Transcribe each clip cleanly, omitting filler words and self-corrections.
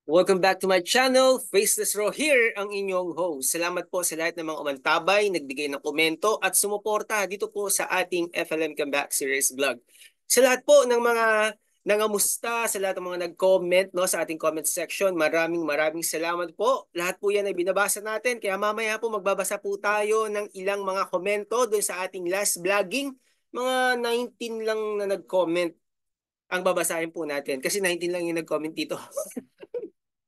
Welcome back to my channel, Faceless Raw here, ang inyong host. Salamat po sa lahat ng mga umantabay, nagbigay ng komento at sumuporta dito po sa ating FLM Comeback Series vlog. Sa lahat po ng mga nangamusta, sa lahat ng mga nag-comment no, sa ating comment section, maraming salamat po. Lahat po yan ay binabasa natin, kaya mamaya po magbabasa po tayo ng ilang mga komento doon sa ating last vlogging. Mga 19 lang na nag-comment ang babasahin po natin kasi 19 lang yung nag-comment dito.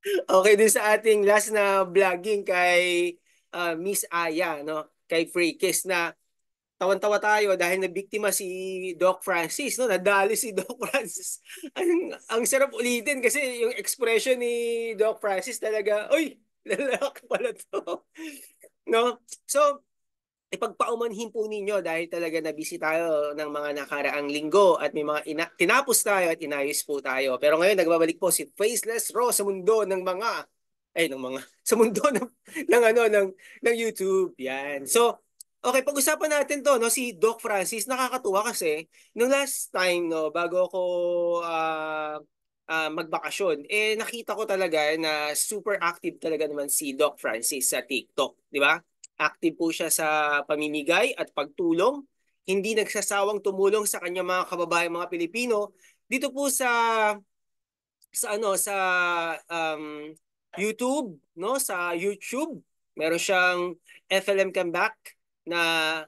Okay, din sa ating last na vlogging kay Miss Aya, no? Kay Freakis na tawan-tawa tayo dahil nabiktima si Doc Francis, no? Nadali si Doc Francis. Ang sarap ulitin kasi yung expression ni Doc Francis talaga, uy, lalaki pala to. No? So, ipagpaumanhin po ninyo dahil talaga na busy tayo ng mga nakaraang linggo at may mga tinapos tayo at inayos po tayo. Pero ngayon nagbabalik po si Faceless Raw sa mundo ng mga sa mundo ng YouTube. Yan. So, okay, pag-usapan natin 'to no si Doc Francis. Nakakatuwa kasi nung last time no bago ako magbakasyon, nakita ko talaga na super active talaga naman si Doc Francis sa TikTok, di ba? Active po siya sa pamimigay at pagtulong. Hindi nagsasawang tumulong sa kanyang mga kababayang mga Pilipino dito po sa YouTube, no? Sa YouTube, meron siyang FLM Comeback na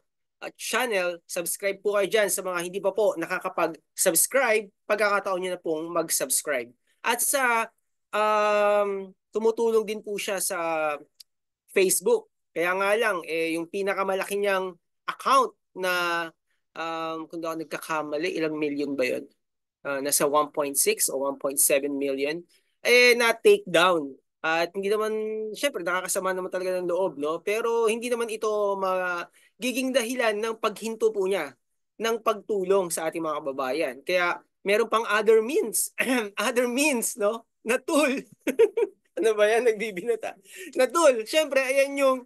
channel. Subscribe po kayo dyan sa mga hindi pa po nakakapag-subscribe. Pagkakataon niyo na pong mag-subscribe. At tumutulong din po siya sa Facebook. Kaya nga lang, yung pinakamalaki niyang account na kung ako nagkakamali, ilang million ba yun? Nasa 1.6 o 1.7 million, na-take down. At hindi naman, syempre, nakakasama naman talaga ng loob, no? Pero hindi naman ito magiging dahilan ng paghinto po niya ng pagtulong sa ating mga kababayan. Kaya meron pang other means, other means, no? Na tool. Ano ba yan? Nagbibinata. Na tool. Syempre, ayan yung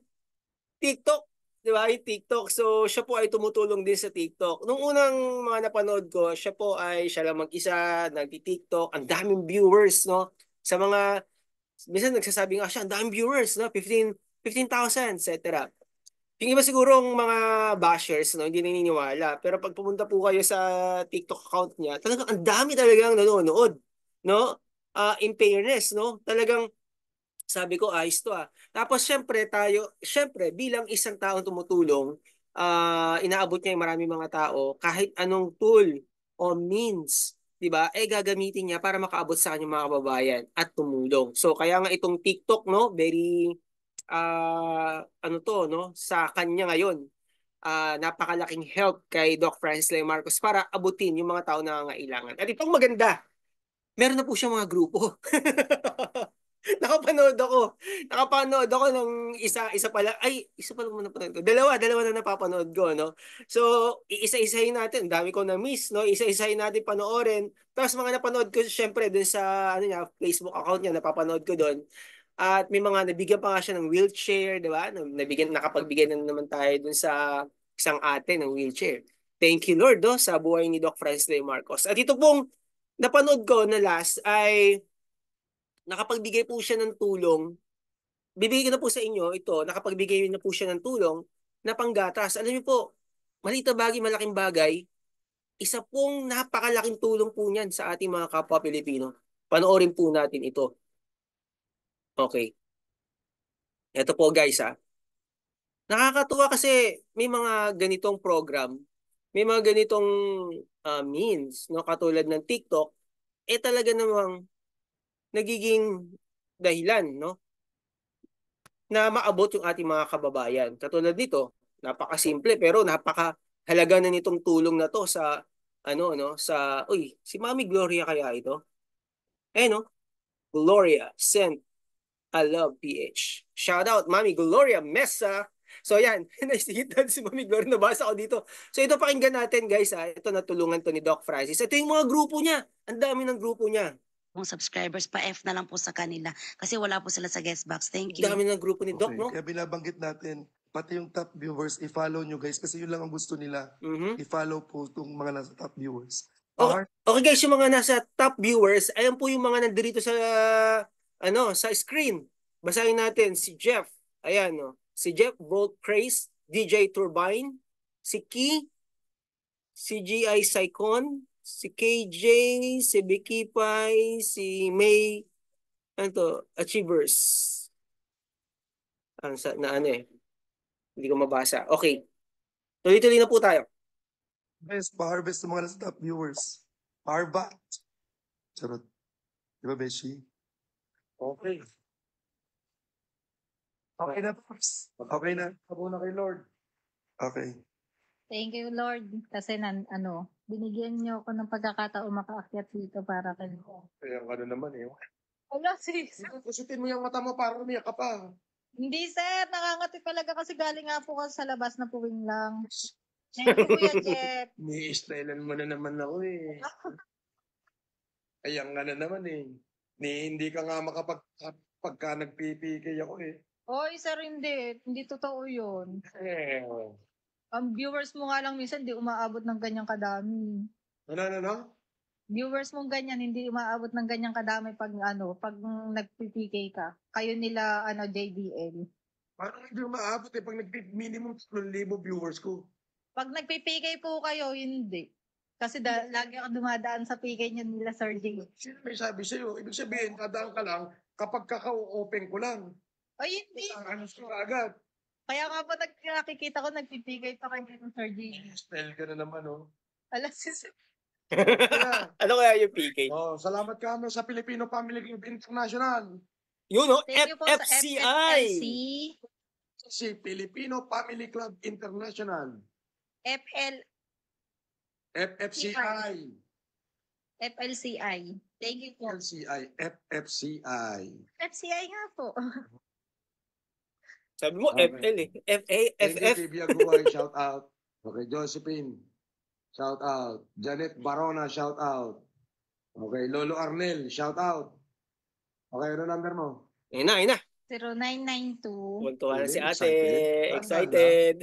TikTok, di ba? Yung TikTok. So, siya po ay tumutulong din sa TikTok. Nung unang mga napanood ko, siya lang mag-isa, nagti-TikTok. Ang daming viewers, no? Sa mga, minsan nagsasabi nga siya, ang daming viewers, no? 15,000, etc. Yung iba sigurong mga bashers, no? Hindi naniniwala. Pero pag pumunta po kayo sa TikTok account niya, talagang ang dami talagang nanonood, no? In fairness, no? Talagang sabi ko, ayos to ah. Tapos syempre bilang isang taong tumutulong, inaabot niya yung maraming mga tao, kahit anong tool o means, di ba, gagamitin niya para makaabot sa kanyang mga kababayan at tumulong. So kaya nga itong TikTok, no, very, ano to, no, sa kanya ngayon, napakalaking help kay Doc Francis Leo Marcos para abutin yung mga tao na nangangailangan. At itong maganda, meron na po siyang mga grupo. Nakapanood ako. Nakapanood ako ng isa pala. Ay, isa pala muna napanood ko. Dalawa na napapanood ko, no? So, iisa-isahin natin. Dami ko na miss, no? Isa-isahin natin panoorin. Tapos mga napanood ko, syempre, dun sa ano niya, Facebook account niya, napapanood ko doon. At may mga nabigyan pa nga siya ng wheelchair, di ba? Nakapagbigay na naman tayo dun sa isang ate ng wheelchair. Thank you, Lord, no? Sa buhay ni Doc Francis de Marcos. At ito pong napanood ko na last ay nakapagbigay po siya ng tulong. Bibigay ko na po sa inyo ito, nakapagbigay na po siya ng tulong na panggatas. Alam niyo po, maliit na bagay, malaking bagay, isa pong napakalaking tulong po niyan sa ating mga kapwa Pilipino. Panoorin po natin ito. Okay. Ito po guys ha. Nakakatuwa kasi may mga ganitong program, may mga ganitong means, no, katulad ng TikTok, talaga namang nagiging dahilan, no, na maabot yung ating mga kababayan. Katulad nito, napakasimple pero napakahalaga na nitong tulong na to sa ano no, sa si Mami Gloria kaya ito? No? Gloria sent I love PH. Shout out Mami Gloria Mesa. So yan, naisitan si Mami Gloria, nabasa ko dito. So ito pakinggan natin guys ha. Ito natulungan to ni Doc Francis. Ito yung mga grupo niya. Ang dami ng grupo niya. Kung subscribers, pa-F na lang po sa kanila kasi wala po sila sa guest box. Thank Ang you. dami ng grupo ni Doc, Okay, no? kaya binabanggit natin, pati yung top viewers, i-follow nyo guys, kasi yun lang ang gusto nila. Mhm. I-follow po itong mga nasa top viewers. Okay, okay guys, yung mga nasa top viewers, ayan po yung mga nandito sa sa screen. Basahin natin si Jeff. Ayan, no. Si Jeff Volt Craze, DJ Turbine, si Key, si GI Saicon, si KJ, si Vicky Pai, si May, Achievers. Hindi ko mabasa. Okay. Tuloy-tuloy na po tayo. Guys, pa-harvest ng mga nasa top viewers. Harvest. Charot. Di ba, Beshi? Okay. Okay na, Pops. Okay na. Abo na kay Lord. Okay. Thank you, Lord. Kasi binigyan niyo ako ng pagkakataon makaakyat dito para kay Kaya ano naman eh. Wala, sis. Kusutin mo yung mata mo para umiyak ka pa. Hindi, sir. Nakangati talaga kasi galing nga po kasi sa labas na puwing lang. Thank you, Kuya Jeff. Ni-stylean mo na naman ako eh. Ayan nga na naman eh. Hindi ka nga pagka nagpipikay ako eh. Oy, sir, hindi. Hindi totoo yun. Ang viewers mo nga lang minsan, di umaabot ng ganyang kadami. Ano? Viewers mo ganyan, hindi umaabot ng ganyang kadami pag nagpipikay ka. Kayo nila, JDL. Parang hindi umaabot eh. Pag minimum 3,000 viewers ko. Pag nagpipikay po kayo, hindi. Kasi lagi ako dumadaan sa PK niya nila, Sir J. Sino may sabi sa'yo? Ibig sabihin, dadaan ka lang kapag kaka-open ko lang. Ay, hindi. Ano ko agad. Kaya nga po nakikita ko, nagpipigay pa kayo ng Sir J. Style ka na naman, oh. Alas, sis. Ano kaya yung PK? Oh, salamat ka mo sa Filipino Family Group International. Yun, no? Thank you po sa FFCI. FFLC. Si Filipino Family Club International. FFCI. FLCI. Thank you po. FFCI. FCI nga po. Sabi mo, Okay. FL eh. FA, Thank you, FF. TV Aguay. Shout out. Okay, Josephine. Shout out. Janet Barona. Shout out. Okay, Lolo Arnel. Shout out. Okay, ano number mo? Ayun na. 0992. Puntuhan na si ate. Excited. Excited.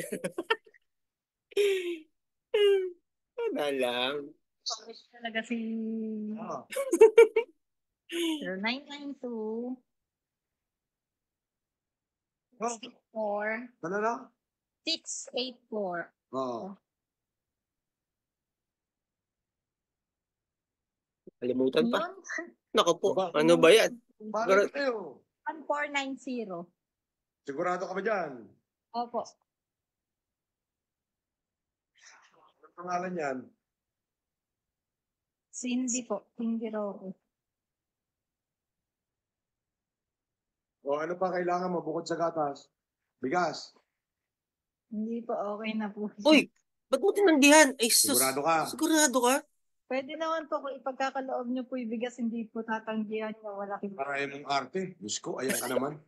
Ano lang. Talaga si Ah, 0992 oh, 4 ano? 684. Oh. Kalimutan pa. Yun, Naku po. Ba? Ano ba yan? Balik kayo. 1490. Sigurado ka ba dyan? Opo. Anong pangalan yan? Cindy po. Cindy Roque. O ano pa kailangan mo bukod sa gatas? Bigas. Hindi po, okay na po. Uy! Ba't mo tinanggihan? Ay, sus. Sigurado ka? Sigurado ka? Pwede naman po kung ipagkakaloob niyo po ibigas, hindi po tatanggihan niyo. Wala kang Para mong arte. Diyos ko, ayan ka naman.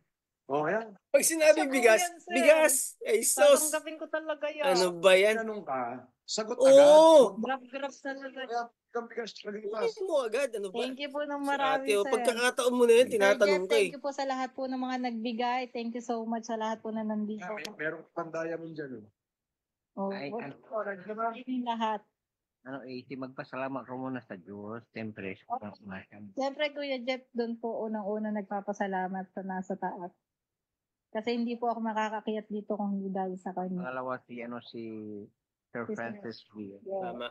O, ayan. Pag sinabi Siya po bigas, yan, sir. bigas! Ay, sus. tatanggapin ko talaga yan. Ano ba yan? Tinanong ka, sagot Oo. agad. Grab talaga. Kaya kang bigas talagang Hindi mo agad. Ano ba? Thank you po ng Si marami, ate, sir. pagkakataon mo na yun, Sir tinatanong Jeff, ka eh. thank you po sa lahat po ng mga nagbigay. Thank you so much sa lahat po na nandito. Merong pandaya mo dyan. Oh, Ay, yung lahat. 80, magpasalamat ko muna sa Diyos. Siyempre, sa pangmasyan. Siyempre, Kuya Jeff, doon po unang-una nagpapasalamat sa nasa taas. Kasi hindi po ako makakakyat dito kung hindi dahil sa kanya. Pangalawa si Sir Si Sir. Francis V. Yeah. Tama.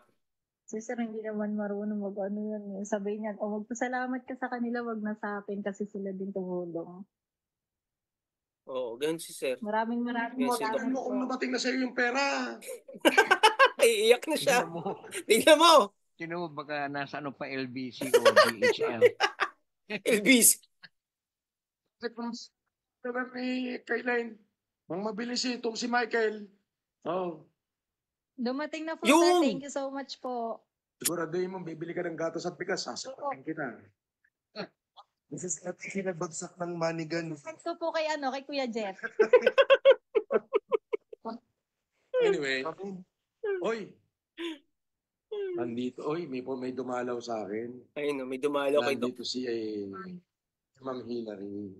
Si Sir, hindi naman marunong yun. Sabi niya, magpasalamat ka sa kanila, wag na sa akin kasi sila din tumulong. Oo, ganun si sir. Maraming Yes, salamat Tignan mo kung po. lumating na sa'yo yung pera. Ay, iyak na siya. Sino mo? Tingnan mo. Sino mo baka nasa pa LBC o DHL? Elvis. Sabi ni Kayline, mang mabilis itong si Michael. Oh, Dumating na po, Yung! sir. Thank you so much po. siguraduhin mo, bibili ka ng gatas at bigas, sasapatin kita. This is at kinabagsak ng manigan. Thanks po kay Kuya Jeff. Anyway, oy, nandito, may dumalaw sa akin. Ayun, no, may dumalo kay Doc. Nandito si Ma'am Hillary.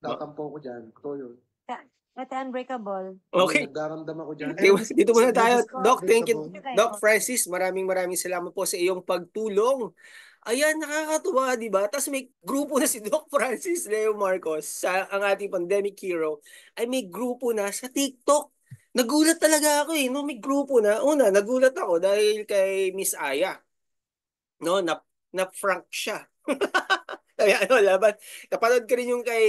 Tatampo ko dyan. Ito yun. Ate Unbreakable. Okay. Nagdaramdam ako dyan. Dito muna tayo. Doc, thank you. Okay. Doc Francis, maraming salamat po sa iyong pagtulong Ayan, nakakatuwa, di ba? Tapos may grupo na si Doc Francis Leo Marcos, ang ating pandemic hero, ay may grupo na sa TikTok. Nagulat talaga ako no? May grupo na. Una, nagulat ako dahil kay Miss Aya. No, na-frank siya. Kaya ano, laban. Kapanood ka rin yung kay,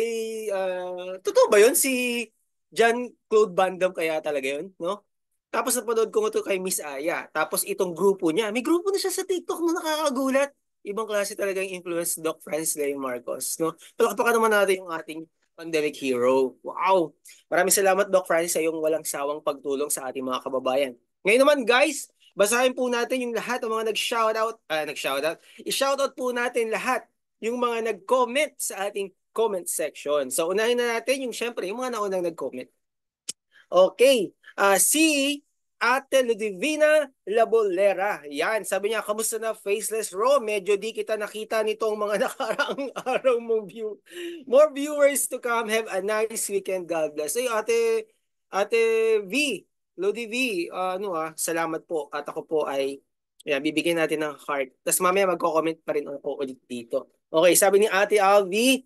totoo ba yun? Si John Claude Van Damme kaya talaga yun, no? Tapos napanood ko ito kay Miss Aya. Tapos itong grupo niya, may grupo na siya sa TikTok na nakakagulat. Ibang klase talaga yung influence Doc Francis Leo Marcos, no? Palakpakan naman natin yung ating pandemic hero. Wow! Maraming salamat, Doc Francis, sa iyong walang sawang pagtulong sa ating mga kababayan. Ngayon naman, guys, basahin po natin yung lahat ng mga nag-shoutout. I-shoutout po natin lahat yung mga nag-comment sa ating comment section. So, unahin na natin yung syempre, yung mga naunang nag-comment. Okay. Si Ate Ludivina Labolera. Yan, sabi niya, kamusta na Faceless Raw? Medyo di kita nakita nitong mga nakaraang araw mong view. More viewers to come. Have a nice weekend. God bless. Ay, Ate V, Lodi V, salamat po. At ako po ay, yan, bibigyan natin ng heart. Tapos mamaya magko-comment pa rin ako ulit dito. Okay, sabi ni Ate Alvi,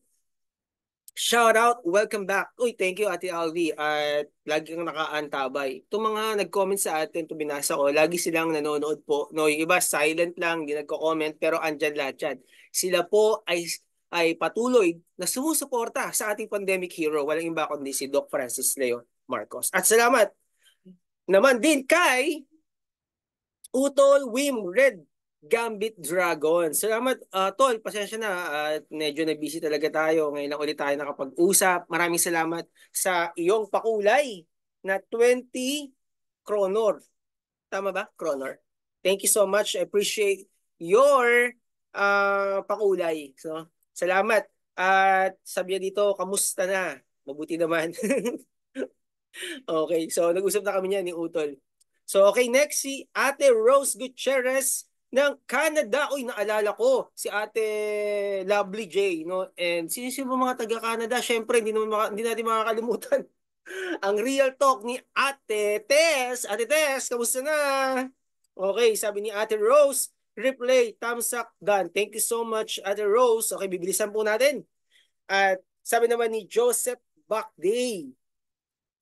shout out, welcome back. Uy, thank you Ate Alvi at lagi kang nakaantabay. Itong mga nag-comment sa atin, ito binasa ko, lagi silang nanonood po. No, yung iba silent lang, hindi nagko-comment pero andyan lahat yan. Sila po ay patuloy na sumusuporta sa ating pandemic hero. Walang iba kundi si Doc Francis Leo Marcos. At salamat naman din kay Utol Wim Red Gambit Dragon. Salamat, Tol. Pasensya na. Medyo na-busy talaga tayo. Ngayon lang ulit tayo nakapag-usap. Maraming salamat sa iyong pakulay na 20 kronor. Tama ba? Kronor. Thank you so much. I appreciate your pakulay. So, salamat. At sabi dito, kamusta na? Mabuti naman. Okay, so nag-usap na kami niya ni Utol. So okay, next si Ate Rose Gutierrez ng Canada. Uy, naalala ko si Ate Lovely J, no? And sino mga taga-Canada? Syempre, hindi natin makakalimutan ang real talk ni Ate Tess. Ate Tess, kamusta na? Okay, sabi ni Ate Rose, replay, thumbs up, done. Thank you so much, Ate Rose. Okay, bibilisan po natin. At sabi naman ni Joseph Backday,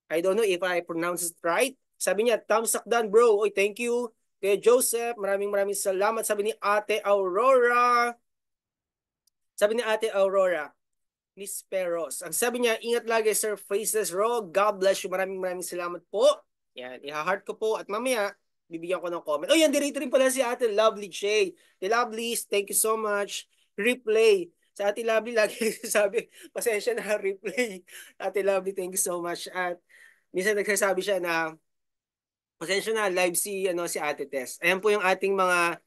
I don't know if I pronounce it right. Sabi niya, thumbs up done bro. Oy, thank you. Kay Joseph, maraming salamat. Sabi ni Ate Aurora. Miss Peros. Ang sabi niya, ingat lagi Sir Faceless Raw. God bless you. Maraming salamat po. Yan, iha-heart ko po. At mamaya, bibigyan ko ng comment. Oh, yan, dito rin pala si Ate Lovely Shay. The Lovelies, thank you so much. Replay. Sa Ate Lovely, lagi sabi, pasensya na, replay. Ate Lovely, thank you so much. At minsan nagsasabi siya na pasensya na live si Ate Tess. Ayan po yung ating mga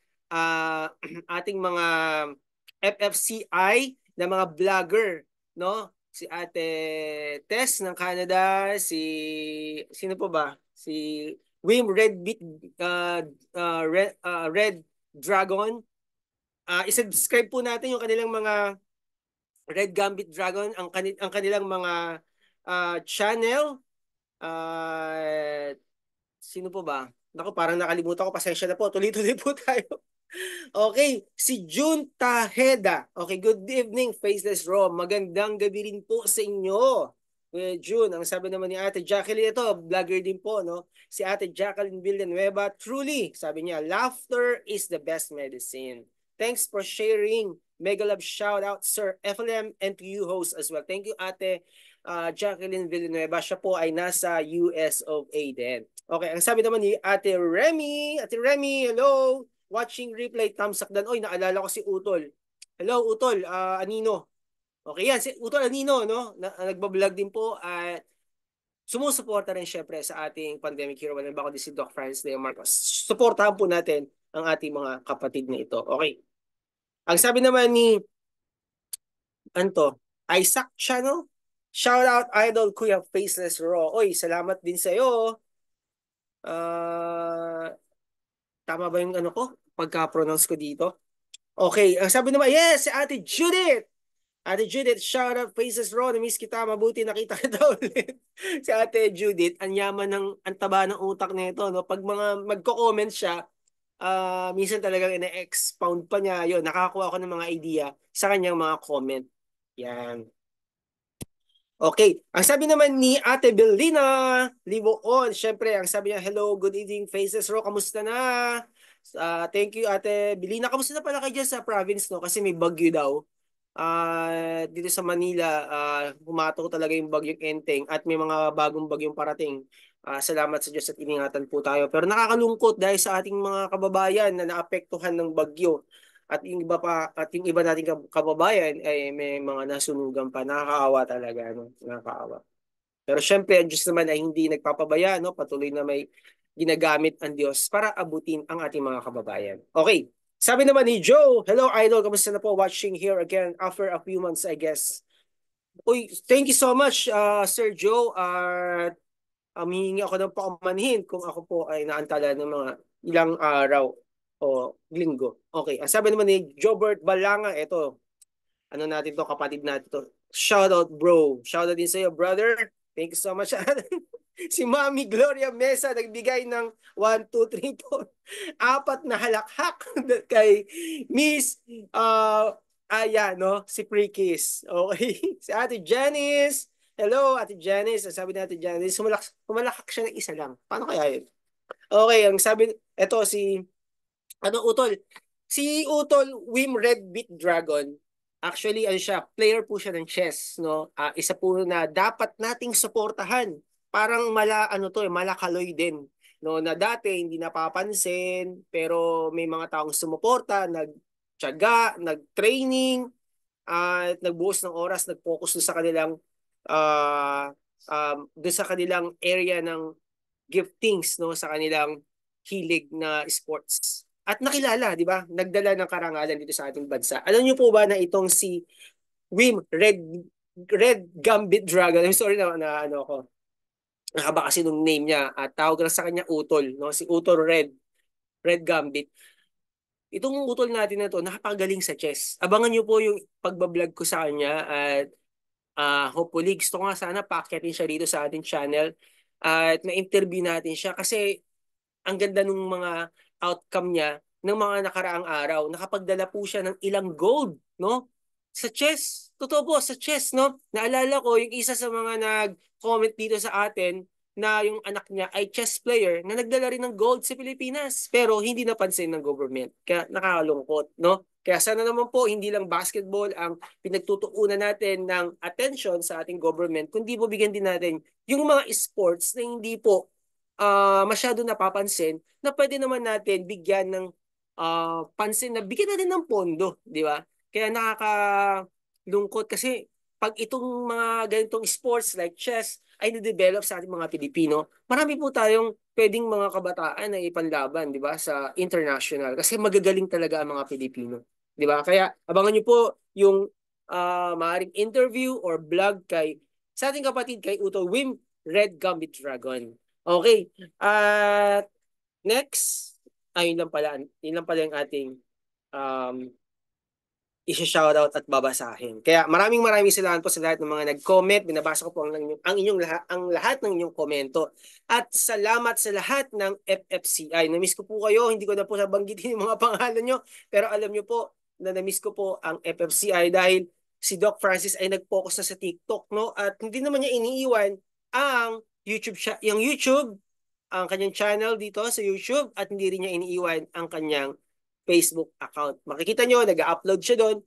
FFCI na mga vlogger, no? Si Ate Tess ng Canada, sino po ba? Si Wim Red Dragon. I-subscribe po natin yung kanilang mga Red Gambit Dragon, ang kanilang mga channel. Sino po ba? Naku, parang nakalimutan ko. Pasensya na po. Tuloy-tuloy po tayo. Okay, si June Taheda. Okay, good evening, Faceless Raw. Magandang gabi rin po sa inyo. June, ang sabi naman ni Ate Jacqueline, ito, vlogger din po, no? Si Ate Jacqueline Villanueva, truly, sabi niya, laughter is the best medicine. Thanks for sharing. Mega love shout out, Sir FLM, and to you host as well. Thank you, Ate Jacqueline Villanueva. Siya po ay nasa US of A din. Okay, ang sabi naman ni Ate Remy. Ate Remy, hello. Watching replay, thumbs up dan. Oy, naalala ko si Utol. Hello, Utol, Anino. Okay, yan, si Utol Anino, no? Nagbablog din po at sumusuporta rin syempre sa ating pandemic hero. Walang bako din si Doc Francis Leo Marcos. Suportahan po natin ang ating mga kapatid na ito. Okay. Ang sabi naman ni Isaac Channel, shout out idol Kuya Faceless Raw. Oy, salamat din sa iyo. Tama ba yung pagka-pronounce ko dito? Okay, ang sabi naman, yes, si Ate Judith. Ate Judith, shout out Faces Raw. Na-miss kita, mabuti nakita kita ulit. Si Ate Judith, ang yaman ang taba ng utak nito, no? Pag magko-comment siya, minsan talagang ina-expound pa niya. Yun, nakakakuha ako ng mga idea sa kanyang mga comment. Yan. Okay. Ang sabi naman ni Ate Belina Livoon, syempre, ang sabi niya, hello, good evening, Faces Row, kamusta na? Thank you, Ate Belina. Kamusta na pala kayo dyan sa province, no? Kasi may bagyo daw. Dito sa Manila, humatok talaga yung bagyong Enteng at may mga bagong bagyong parating. Salamat sa Diyos at iningatan po tayo. Pero nakakalungkot dahil sa ating mga kababayan na naapektuhan ng bagyo. At yung iba pa, at yung iba nating kababayan ay may mga nasunugan pa. Nakakaawa talaga, no? Nakakaawa. Pero syempre, ang Diyos naman ay hindi nagpapabaya, no? Patuloy na may ginagamit ang Diyos para abutin ang ating mga kababayan. Okay. Sabi naman ni Joe, hello idol, kamusta na po watching here again after a few months, I guess. Uy, thank you so much, Sir Joe. Humihingi ako ng paumanhin kung ako po ay naantala ng mga ilang araw o linggo. Okay, ang sabi naman ni Jobert Balanga, ito, ano natin to, kapatid natin to. Shout out bro. Shout out din sa iyo, brother. Thank you so much. Si Mami Gloria Mesa nagbigay ng 1, 2, 3, 4, 4 na halakhak kay Miss Aya, no? Si Prikis. Okay. Si Ate Janice. Hello, Ate Janice. Sabi ni Ate Janice, humalakhak siya ng isa lang. Paano kaya yun? Okay, ang sabi, eto si, Utol? Si Utol, Wim Red Beat Dragon. Actually, ano siya, player po siya ng chess, no? Isa po na dapat nating suportahan. Parang malakaloy din, no? Na dati hindi napapansin, pero may mga taong sumuporta, nagtiyaga, nagtraining, at nagbuhos ng oras, nag-focus sa kanilang doon sa kanilang area ng giftings, no, sa kanilang hilig na sports. At nakilala, di ba? Nagdala ng karangalan dito sa ating bansa. Alam niyo po ba na itong si Wim Red Gambit Dragon, I'm sorry na ano ako, nakaba kasi nung name niya, at tawag lang sa kanya Utol, no? Si Utol Red Gambit. Itong utol natin na to, nakapagaling sa chess. Abangan niyo po yung pagbablog ko sa kanya at hopefully gusto ko nga sana paakyatin siya dito sa ating channel at ma-interview natin siya kasi ang ganda ng mga outcome niya ng mga nakaraang araw. Nakapagdala po siya ng ilang gold, no? Sa chess. Totoo po, sa chess, no? Naalala ko yung isa sa mga nag-comment dito sa atin na yung anak niya ay chess player na nagdala rin ng gold sa Pilipinas pero hindi napansin ng government. Kaya nakakalungkot, no? Kaya sana naman po hindi lang basketball ang pinagtutuunan natin ng attention sa ating government, kundi po bigyan din natin yung mga sports na hindi po masyado napapansin na pwede naman natin bigyan ng pansin na bigyan natin ng pondo, di ba? Kaya nakakalungkot kasi pag itong mga ganitong sports like chess ay na-develop sa ating mga Pilipino, marami po tayong pwedeng mga kabataan na ipanlaban, di ba, sa international kasi magagaling talaga ang mga Pilipino, di ba? Kaya abangan niyo po yung maaaring interview or vlog sa ating kapatid kay Utol Wim Red Gambit Dragon. Okay. Next, yun lang pala yung ating i-shoutout at babasahin. Kaya maraming salamat po sa lahat ng mga nag-comment. Binabasa ko po ang lahat ng inyong komento. At salamat sa lahat ng FFCI. Na-miss ko po kayo. Hindi ko na po nabanggitin yung mga pangalan nyo. Pero alam nyo po na na-miss ko po ang FFCI dahil si Doc Francis ay nag-focus na sa TikTok, no? At hindi naman niya iniiwan ang YouTube, ang kanyang channel dito sa YouTube at hindi rin niya iniiwan ang kanyang Facebook account. Makikita nyo, nag-upload siya doon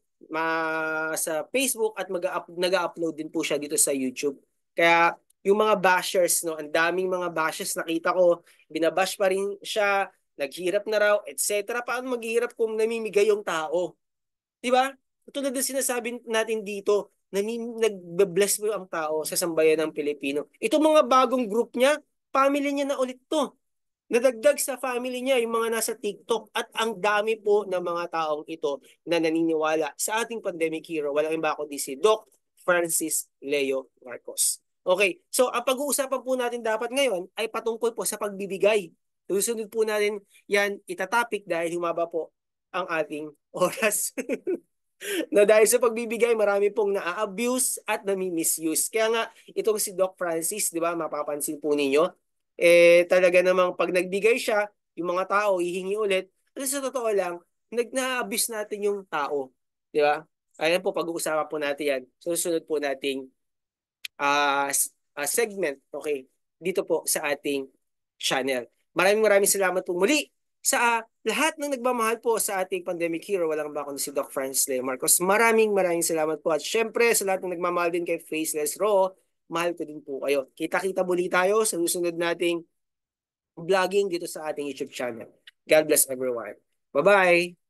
sa Facebook at nag-upload din po siya dito sa YouTube. Kaya yung mga bashers, no, ang daming mga bashers nakita ko, binabash pa rin siya, naghirap na raw, etc. Paano maghihirap kung namimigay yung tao? Diba? Tulad ng sinasabi natin dito, nagbe-bless mo ang tao sa sambayan ng Pilipino. Itong mga bagong group niya, family niya na ulit to. Nadagdag sa family niya yung mga nasa TikTok at ang dami po ng mga taong ito na naniniwala sa ating pandemic hero. Walang iba kundi si Doc Francis Leo Marcos. Okay, so ang pag-uusapan po natin dapat ngayon ay patungkol po sa pagbibigay. Susunod po natin yan itatapik dahil humaba po ang ating oras. Na dahil sa pagbibigay, marami pong na-abuse at nami-misuse. Kaya nga, itong si Doc Francis, di ba, mapapansin po ninyo, talaga namang pag nagbigay siya, yung mga tao hihingi ulit Kasi sa totoo lang, na-abuse natin yung tao. Di ba? Ayan po, pag-uusapan po natin yan. Susunod po nating segment, okay, dito po sa ating channel. Maraming salamat po muli sa lahat ng nagmamahal po sa ating pandemic hero. Walang ba ako si Doc Francis Leo Marcos. Maraming salamat po. At syempre, sa lahat ng nagmamahal din kay Faceless Raw, mahal ko din po kayo. Kita-kita muli tayo sa susunod nating vlogging dito sa ating YouTube channel. God bless everyone. Bye-bye!